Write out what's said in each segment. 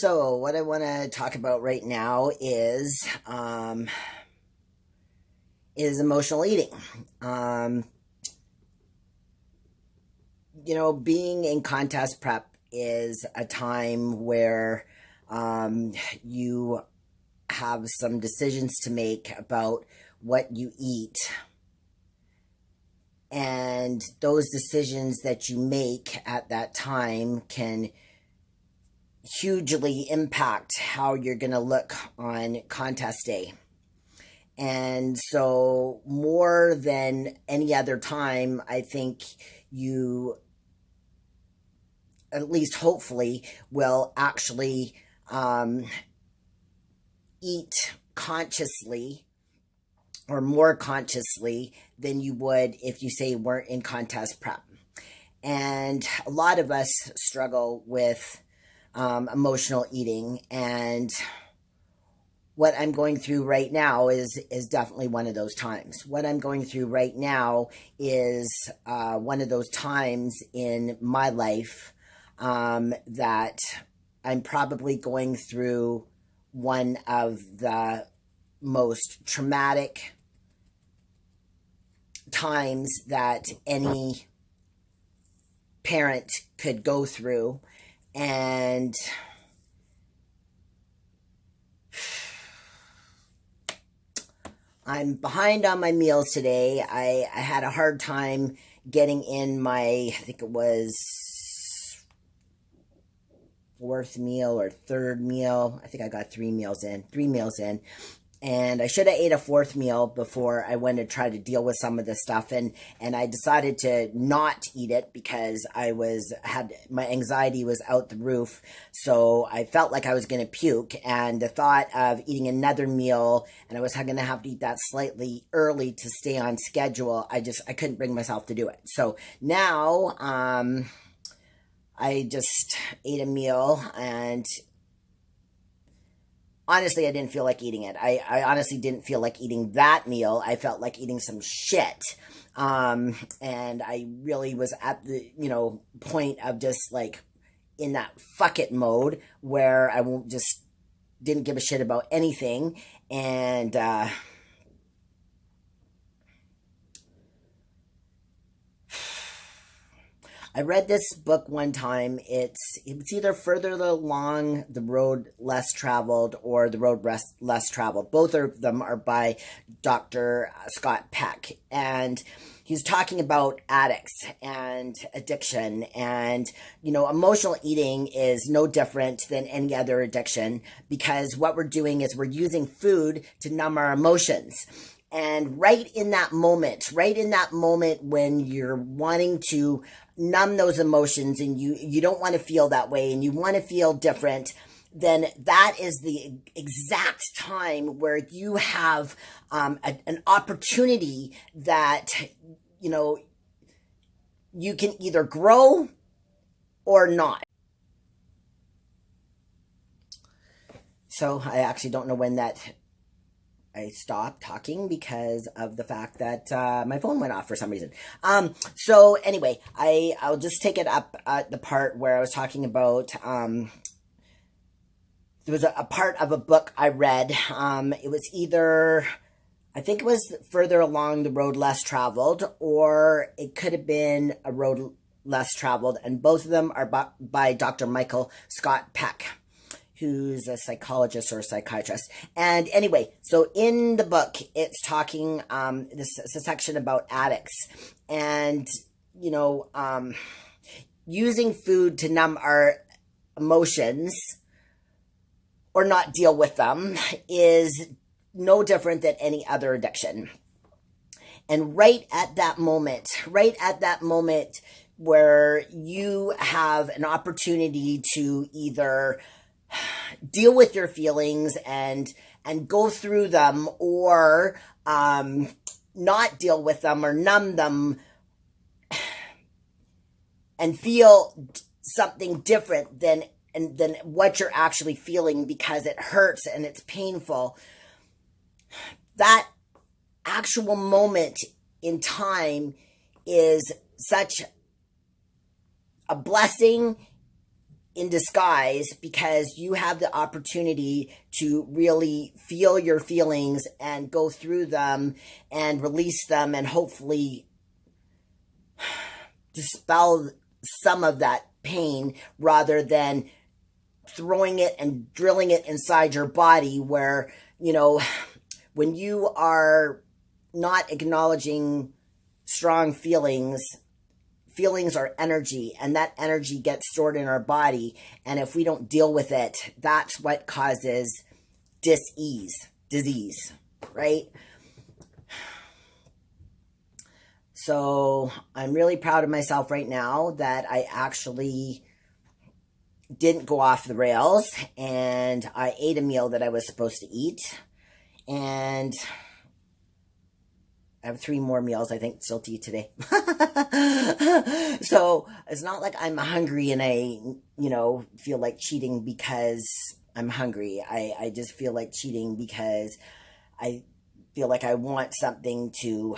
So what I want to talk about right now is emotional eating. Um, Being in contest prep is a time where you have some decisions to make about what you eat. And those decisions that you make at that time can hugely impact how you're going to look on contest day. And so more than any other time, I think you, at least hopefully, will actually eat consciously or more consciously than you would if you say weren't in contest prep. And a lot of us struggle with emotional eating, and what I'm going through right now is definitely one of those times. What I'm going through right now is one of those times in my life that I'm probably going through one of the most traumatic times that any parent could go through. And I'm behind on my meals today. I had a hard time getting in my, I think it was fourth meal or third meal. I think I got 3 meals in. And I should have ate a fourth meal before I went and tried to deal with some of this stuff. And I decided to not eat it because my anxiety was out the roof. So I felt like I was going to puke. And the thought of eating another meal, and I was going to have to eat that slightly early to stay on schedule, I couldn't bring myself to do it. So now I just ate a meal, and honestly, I didn't feel like eating it. I honestly didn't feel like eating that meal. I felt like eating some shit. And I really was at the, point of just like in that fuck it mode where I didn't give a shit about anything. And, I read this book one time. It's either Further Along the Road Less Traveled or The Road Less Traveled. Both of them are by Dr. Scott Peck. And he's talking about addicts and addiction. And, emotional eating is no different than any other addiction, because what we're doing is we're using food to numb our emotions. And right in that moment when you're wanting to numb those emotions and you don't want to feel that way and you want to feel different, then that is the exact time where you have an opportunity that, you can either grow or not. So I actually don't know when I stopped talking because of the fact that my phone went off for some reason. So anyway, I'll just take it up at the part where I was talking about, there was a part of a book I read. It was either, I think it was Further Along the Road Less Traveled, or it could have been A Road Less Traveled, and both of them are by Dr. Michael Scott Peck, who's a psychologist or a psychiatrist. And anyway, so in the book, it's talking, it's a section about addicts. And, using food to numb our emotions or not deal with them is no different than any other addiction. And right at that moment where you have an opportunity to either deal with your feelings and go through them, or not deal with them or numb them and feel something different than what you're actually feeling because it hurts and it's painful. That actual moment in time is such a blessing. in disguise, because you have the opportunity to really feel your feelings and go through them and release them and hopefully dispel some of that pain, rather than throwing it and drilling it inside your body, where, you know, when you are not acknowledging strong feelings, feelings are energy, and that energy gets stored in our body, and if we don't deal with it, that's what causes disease, right? So I'm really proud of myself right now that I actually didn't go off the rails, and I ate a meal that I was supposed to eat, and I have 3 more meals, I think, still to eat today. So it's not like I'm hungry and I, feel like cheating because I'm hungry. I just feel like cheating because I feel like I want something to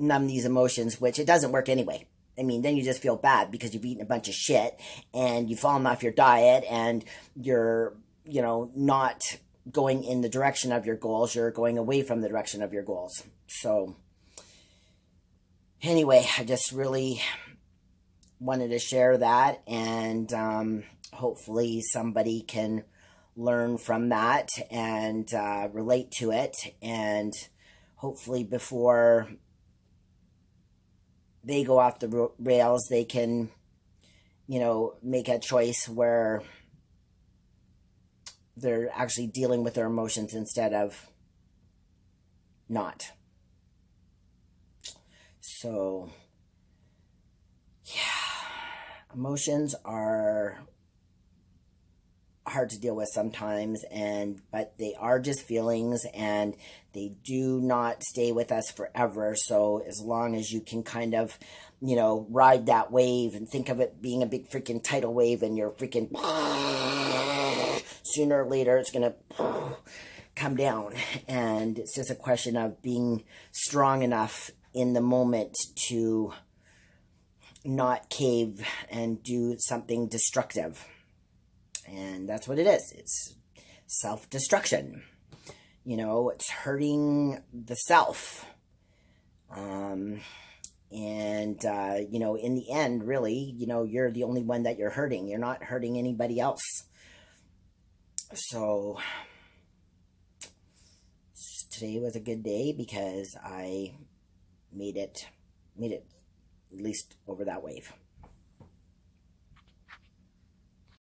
numb these emotions, which it doesn't work anyway. I mean, then you just feel bad because you've eaten a bunch of shit and you've fallen off your diet and you're, not going in the direction of your goals. You're going away from the direction of your goals. So anyway, I just really wanted to share that, and hopefully somebody can learn from that and relate to it, and hopefully before they go off the rails, they can, make a choice where they're actually dealing with their emotions instead of not. So, yeah, emotions are hard to deal with sometimes, but they are just feelings, and they do not stay with us forever. So as long as you can kind of, ride that wave and think of it being a big freaking tidal wave, and you're freaking sooner or later it's gonna come down, and it's just a question of being strong enough in the moment to not cave and do something destructive. And that's what it is. It's self-destruction. It's hurting the self. In the end, really, you're the only one that you're hurting. You're not hurting anybody else. So today was a good day because I made it at least over that wave.